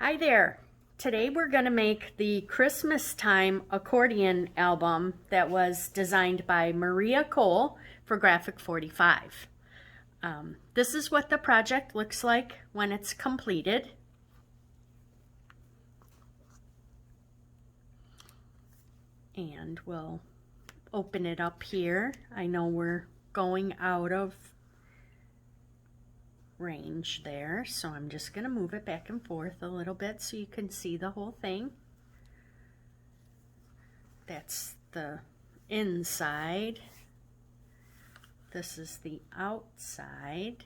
Hi there. Today we're going to make the Christmas Time Accordion Album that was designed by Maria Cole for Graphic 45. This is what the project looks like when it's completed. And we'll open it up here. I know we're going out of range there, so I'm just going to move it back and forth a little bit so you can see the whole thing. That's the inside. This is the outside.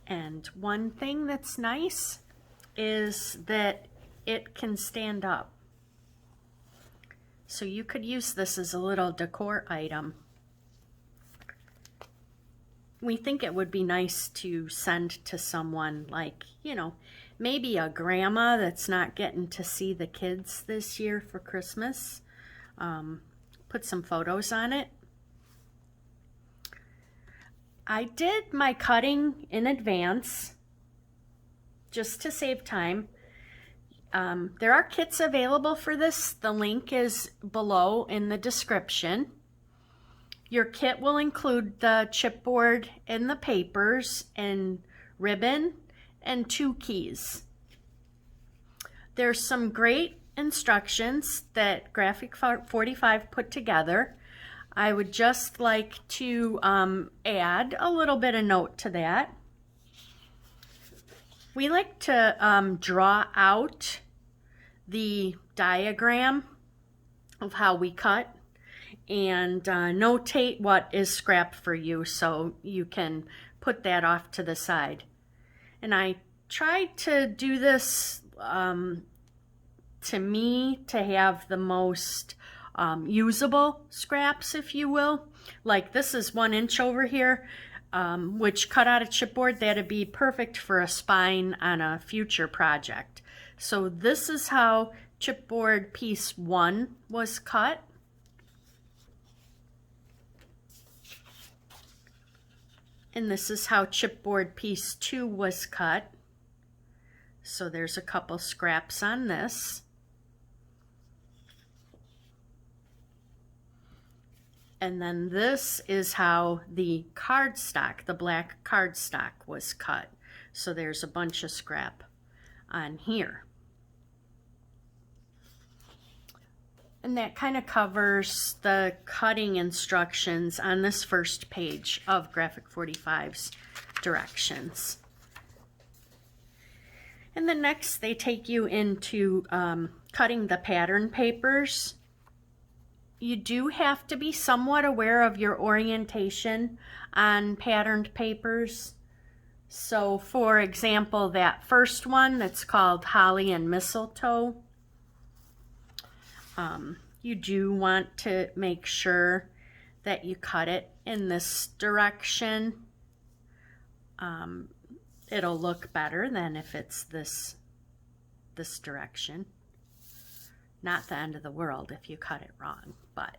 And one thing that's nice is that it can stand up. So you could use this as a little decor item. We think it would be nice to send to someone like, maybe a grandma that's not getting to see the kids this year for Christmas. Put some photos on it. I did my cutting in advance just to save time. There are kits available for this. The link is below in the description. Your kit will include the chipboard and the papers and ribbon and 2 keys. There's some great instructions that Graphic 45 put together. I would just like to add a little bit of note to that. We like to draw out the diagram of how we cut and notate what is scrap for you so you can put that off to the side. And I tried to do this to me to have the most usable scraps, if you will. Like this is 1 inch over here, which cut out a chipboard. That'd be perfect for a spine on a future project. So this is how chipboard piece 1 was cut. And this is how chipboard piece 2 was cut. So there's a couple scraps on this. And then this is how the cardstock, the black cardstock, was cut. So there's a bunch of scrap on here. And that kind of covers the cutting instructions on this first page of Graphic 45's directions. And then next they take you into cutting the pattern papers. You do have to be somewhat aware of your orientation on patterned papers. So for example, that first one that's called Holly and Mistletoe, you do want to make sure that you cut it in this direction. It'll look better than if it's this direction. Not the end of the world if you cut it wrong, but.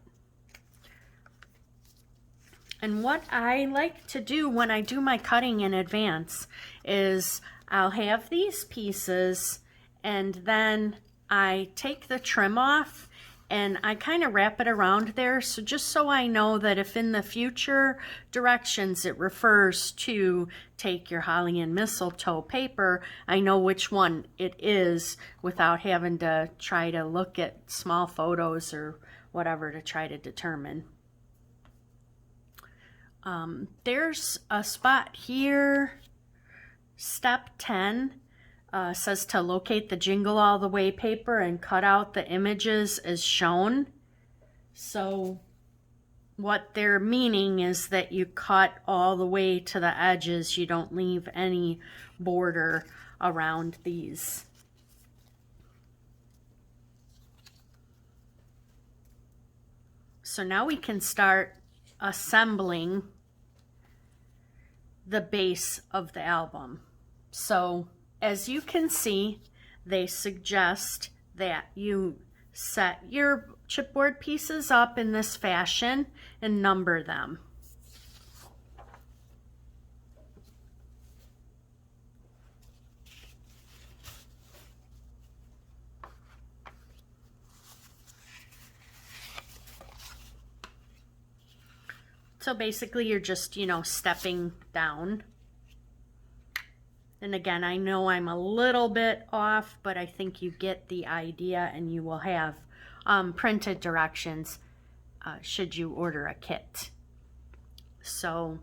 And what I like to do when I do my cutting in advance is I'll have these pieces and then I take the trim off and I kind of wrap it around there, so just so I know that if in the future directions it refers to take your holly and mistletoe paper, I know which one it is without having to try to look at small photos or whatever to try to determine. There's a spot here, step 10. Says to locate the Jingle All the Way paper and cut out the images as shown. So what they're meaning is that you cut all the way to the edges. You don't leave any border around these. So now we can start assembling the base of the album. So as you can see, they suggest that you set your chipboard pieces up in this fashion and number them. So basically you're just, you know, stepping down. And again, I know I'm a little bit off, but I think you get the idea, and you will have printed directions should you order a kit. So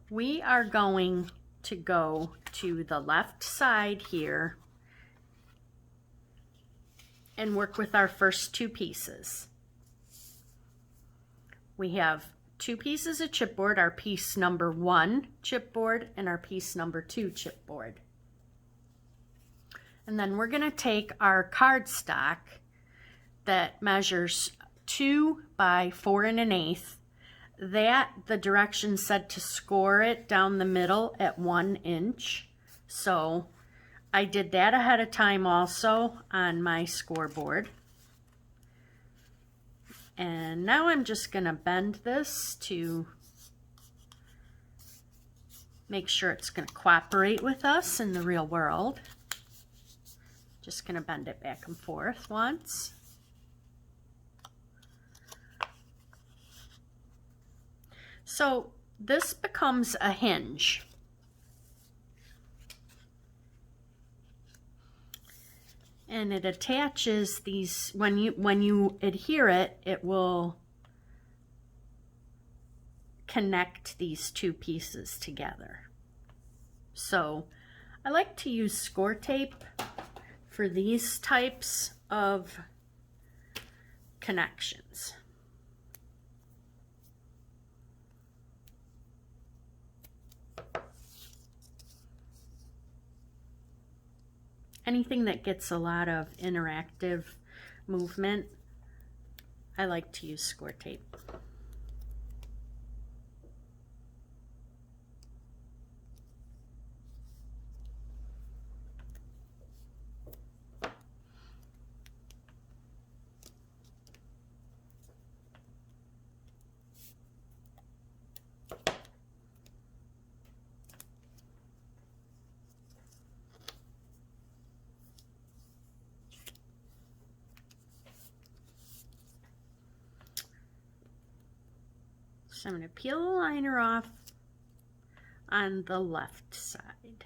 we are going to go to the left side here and work with our first two pieces. We have two pieces of chipboard, our piece number 1 chipboard and our piece number 2 chipboard. And then we're going to take our cardstock that measures 2 by 4 1/8. That, the directions said to score it down the middle at 1 inch. So I did that ahead of time also on my scoreboard. And now I'm just going to bend this to make sure it's going to cooperate with us in the real world. Just going to bend it back and forth once. So this becomes a hinge. And it attaches these, when you adhere it, it will connect these two pieces together. So I like to use score tape for these types of connections. Anything that gets a lot of interactive movement, I like to use score tape. So I'm going to peel the liner off on the left side.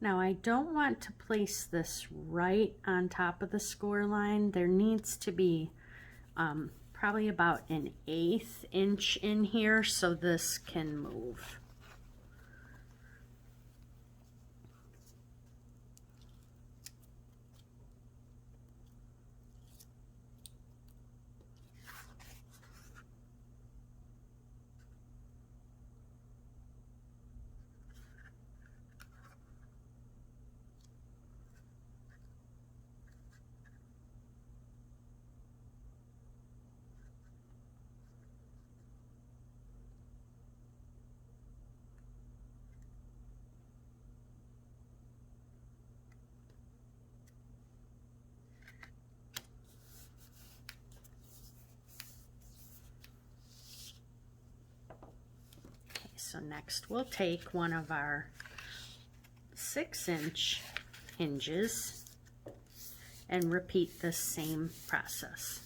Now I don't want to place this right on top of the score line. There needs to be probably about 1/8 inch in here so this can move. So next we'll take one of our 6-inch hinges and repeat the same process.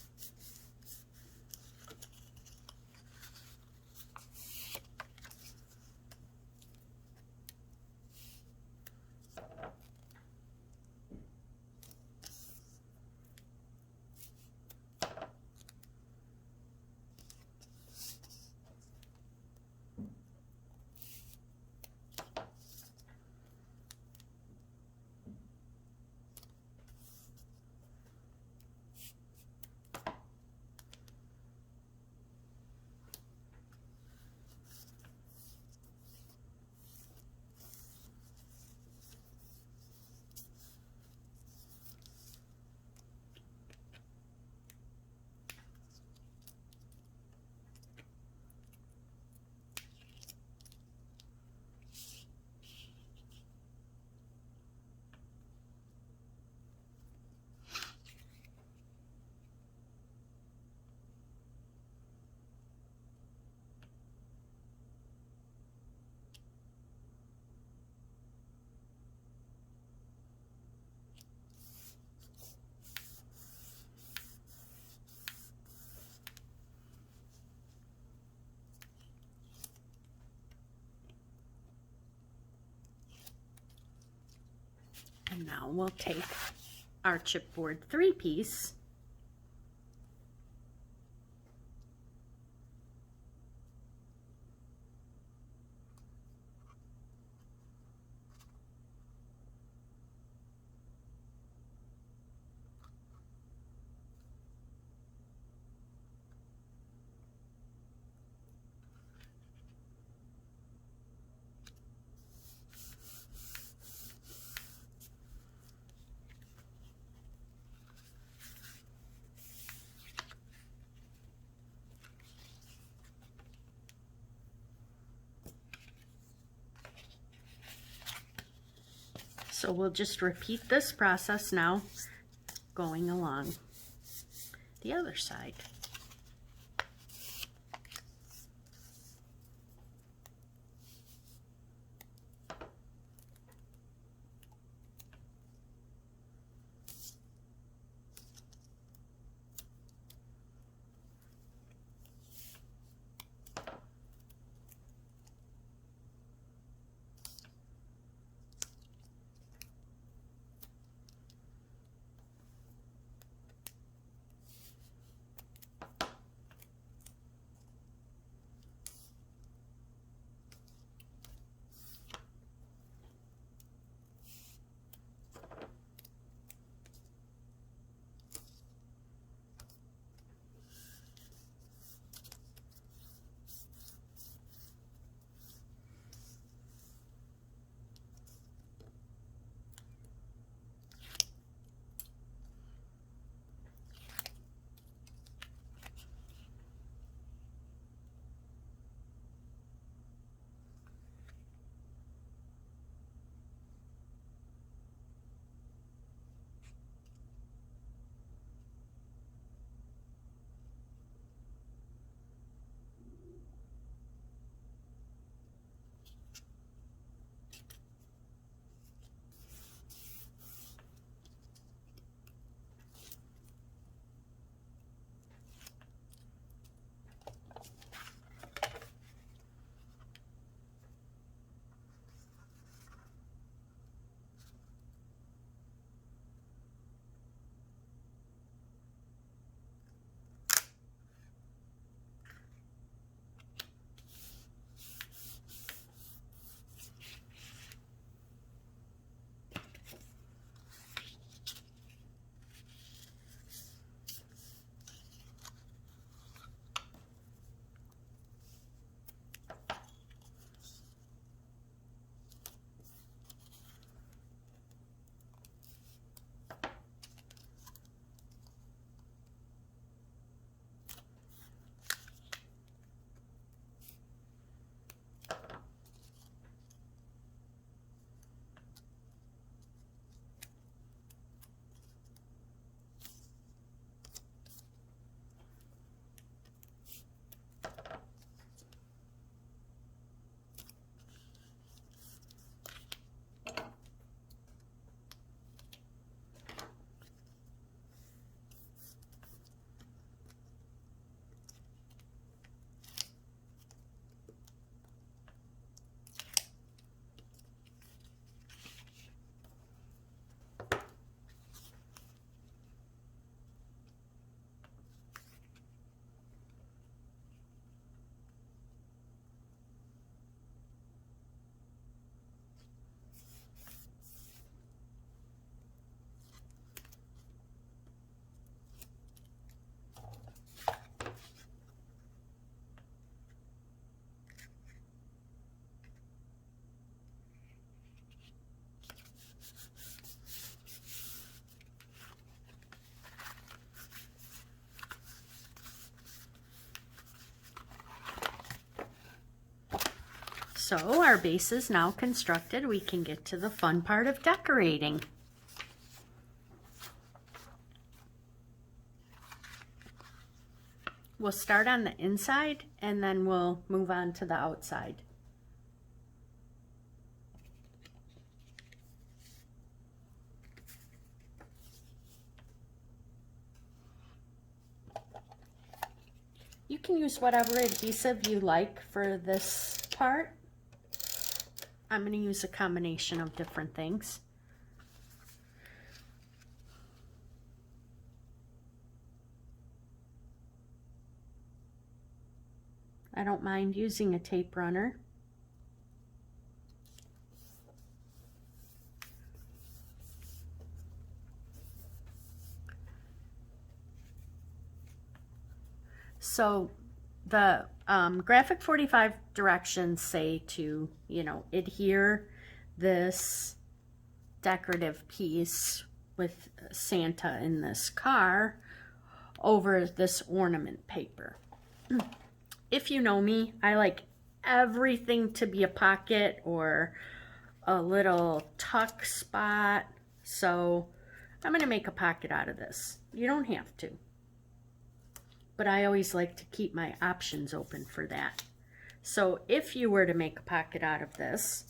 And now we'll take our chipboard 3-piece So we'll just repeat this process now, going along the other side. So our base is now constructed. We can get to the fun part of decorating. We'll start on the inside and then we'll move on to the outside. You can use whatever adhesive you like for this part. I'm going to use a combination of different things. I don't mind using a tape runner. So the graphic 45 directions say to, you know, adhere this decorative piece with Santa in this car over this ornament paper. If you know me, I like everything to be a pocket or a little tuck spot. So I'm going to make a pocket out of this. You don't have to. But I always like to keep my options open for that. So if you were to make a pocket out of this,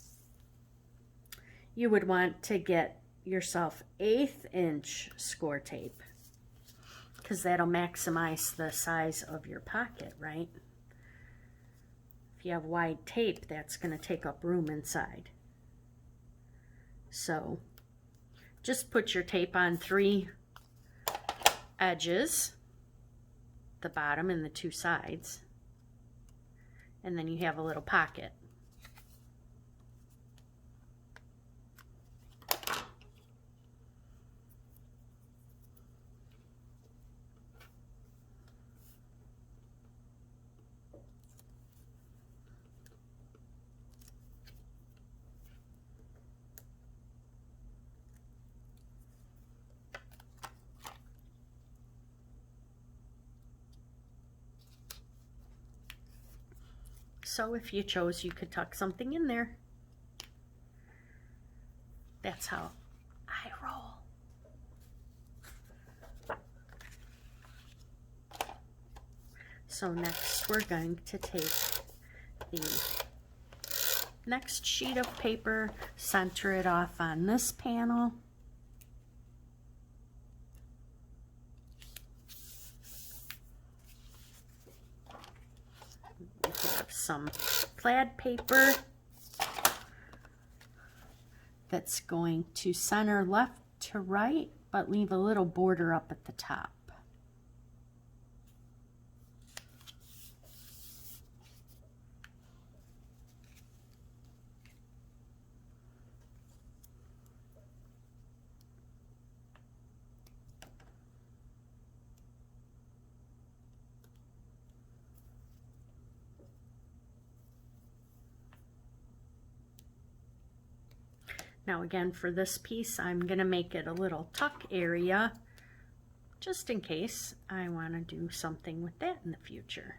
you would want to get yourself 1/8 inch score tape, because that'll maximize the size of your pocket, right? If you have wide tape, that's going to take up room inside. So just put your tape on 3 edges, the bottom and the 2 sides, and then you have a little pocket. So if you chose, you could tuck something in there. That's how I roll. So next we're going to take the next sheet of paper, center it off on this panel. We have some plaid paper that's going to center left to right, but leave a little border up at the top. Now again, for this piece, I'm going to make it a little tuck area, just in case I want to do something with that in the future.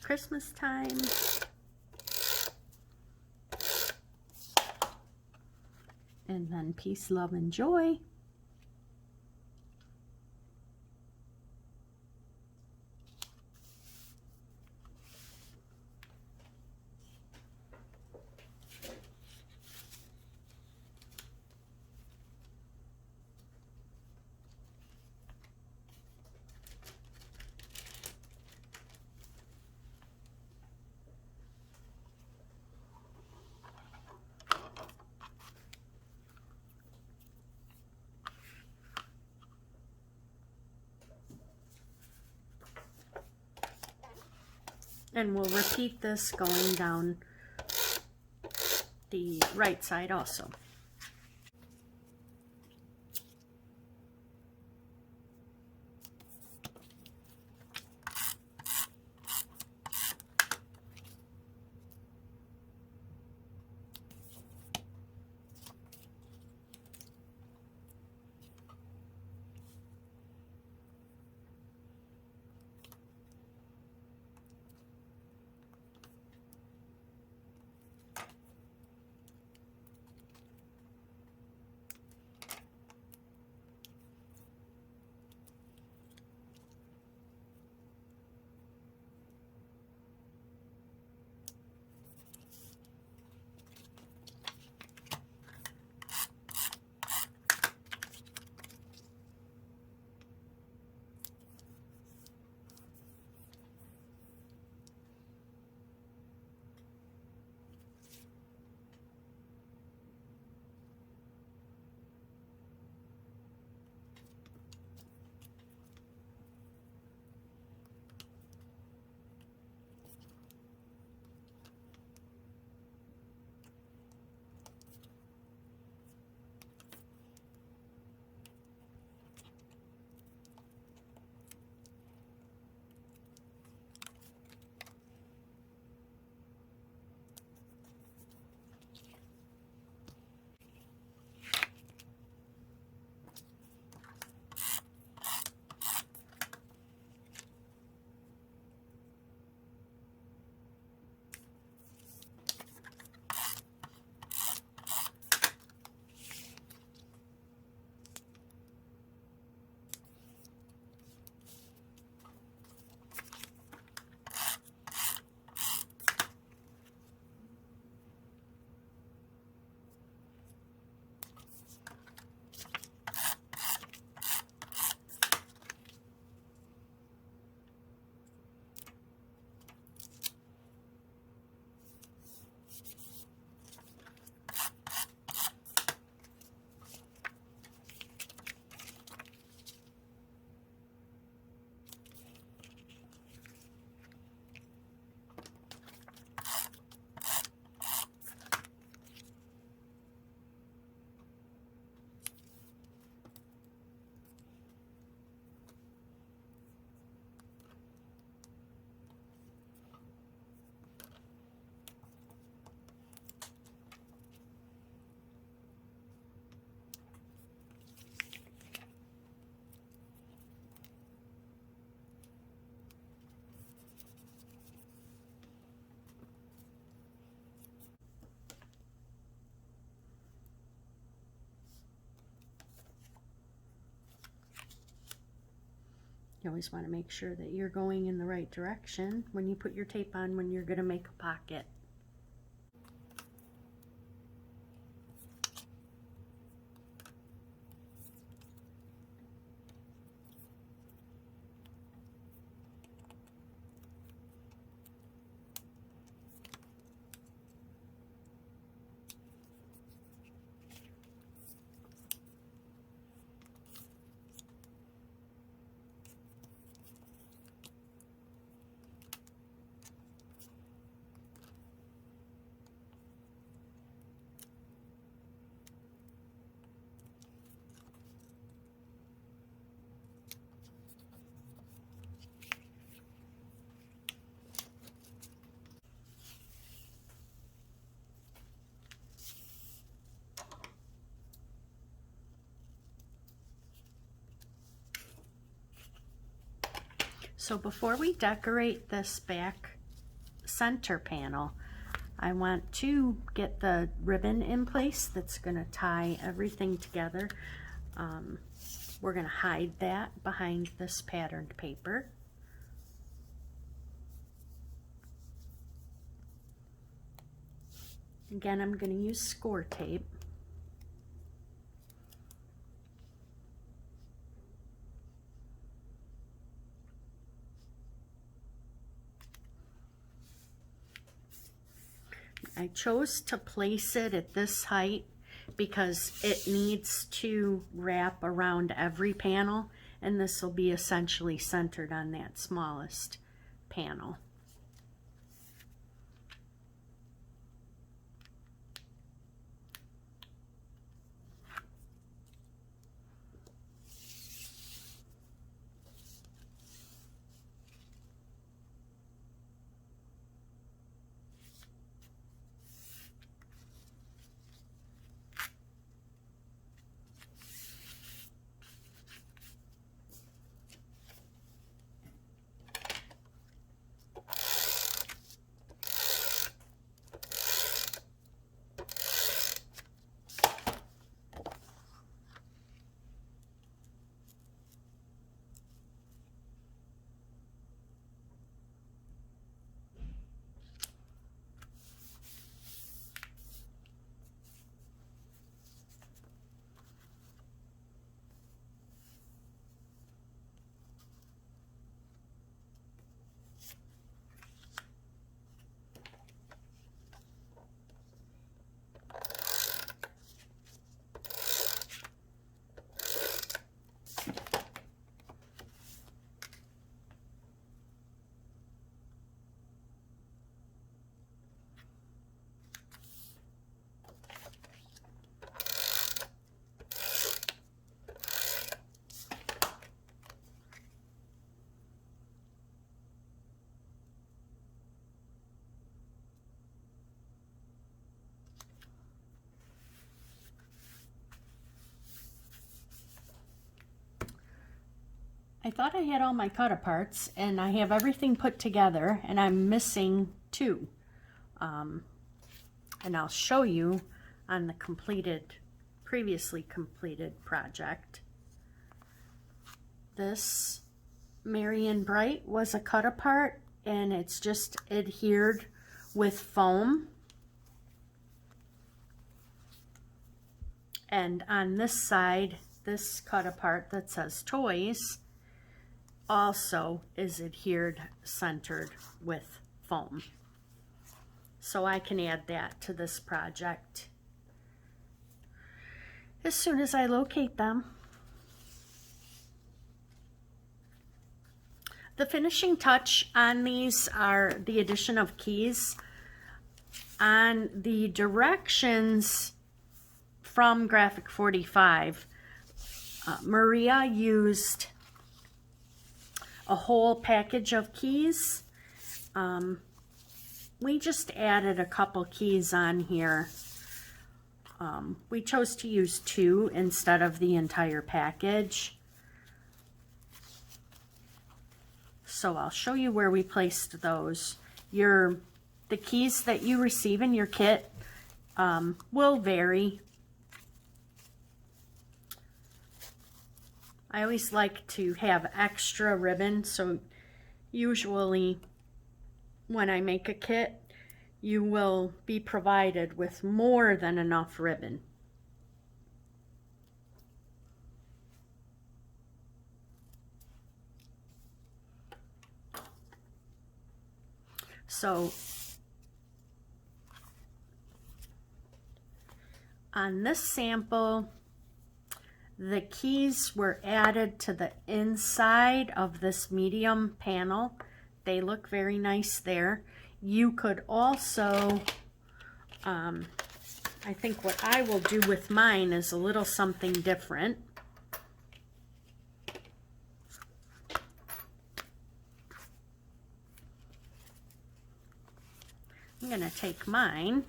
Christmas time. And then peace, love, and joy. And we'll repeat this going down the right side also. You always want to make sure that you're going in the right direction when you put your tape on when you're going to make a pocket. So before we decorate this back center panel, I want to get the ribbon in place that's going to tie everything together. We're going to hide that behind this patterned paper. Again, I'm going to use score tape. I chose to place it at this height because it needs to wrap around every panel, and this will be essentially centered on that smallest panel. I thought I had all my cut aparts, and I have everything put together, and I'm missing two. And I'll show you on the previously completed project. This Marion Bright was a cut apart, and it's just adhered with foam. And on this side, this cut apart that says toys also is adhered, centered with foam. So I can add that to this project as soon as I locate them. The finishing touch on these are the addition of keys. On the directions from Graphic 45, Maria used a whole package of keys. We just added a couple keys on here. We chose to use 2 instead of the entire package. So I'll show you where we placed those. The keys that you receive in your kit will vary. I always like to have extra ribbon, so usually when I make a kit, you will be provided with more than enough ribbon. So on this sample, the keys were added to the inside of this medium panel. They look very nice there. You could also, I think what I will do with mine is a little something different. I'm going to take mine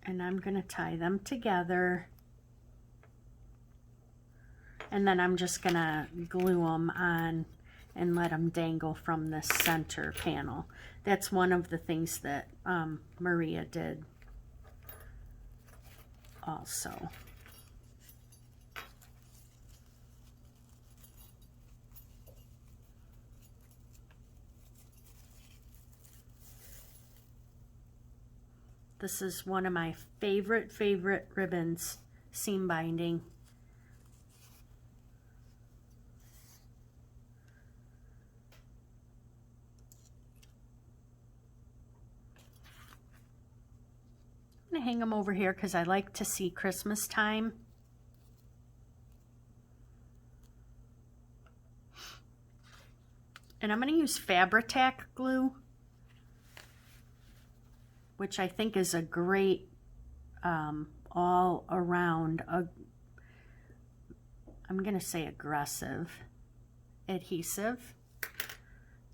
and I'm going to tie them together, and then I'm just going to glue them on and let them dangle from this center panel. That's one of the things that Maria did also. This is one of my favorite ribbons, seam binding. I'm going to hang them over here because I like to see Christmas time. And I'm going to use Fabri-Tac glue, which I think is a great all around, I'm going to say aggressive adhesive.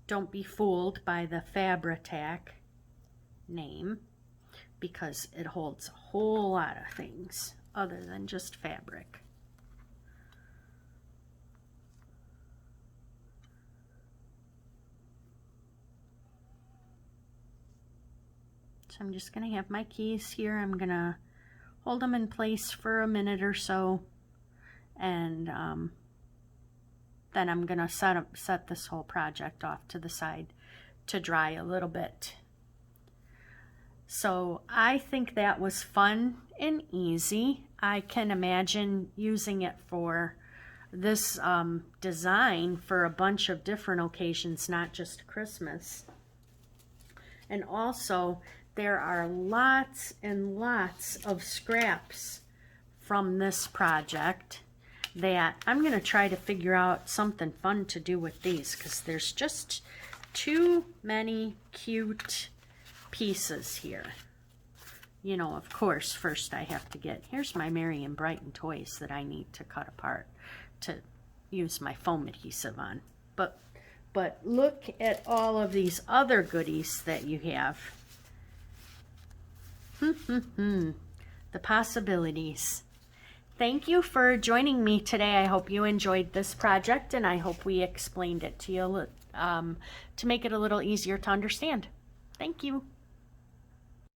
Don't be fooled by the Fabri-Tac name, because it holds a whole lot of things other than just fabric. So I'm just going to have my keys here. I'm going to hold them in place for a minute or so, and then I'm going to set this whole project off to the side to dry a little bit. So I think that was fun and easy. I can imagine using it for this design for a bunch of different occasions, not just Christmas. And also, there are lots and lots of scraps from this project that I'm going to try to figure out something fun to do with these, because there's just too many cute pieces here. You know, of course, first I have to get, here's my Marion Brighton toys that I need to cut apart to use my foam adhesive on. But look at all of these other goodies that you have. The possibilities. Thank you for joining me today. I hope you enjoyed this project, and I hope we explained it to you to make it a little easier to understand. Thank you.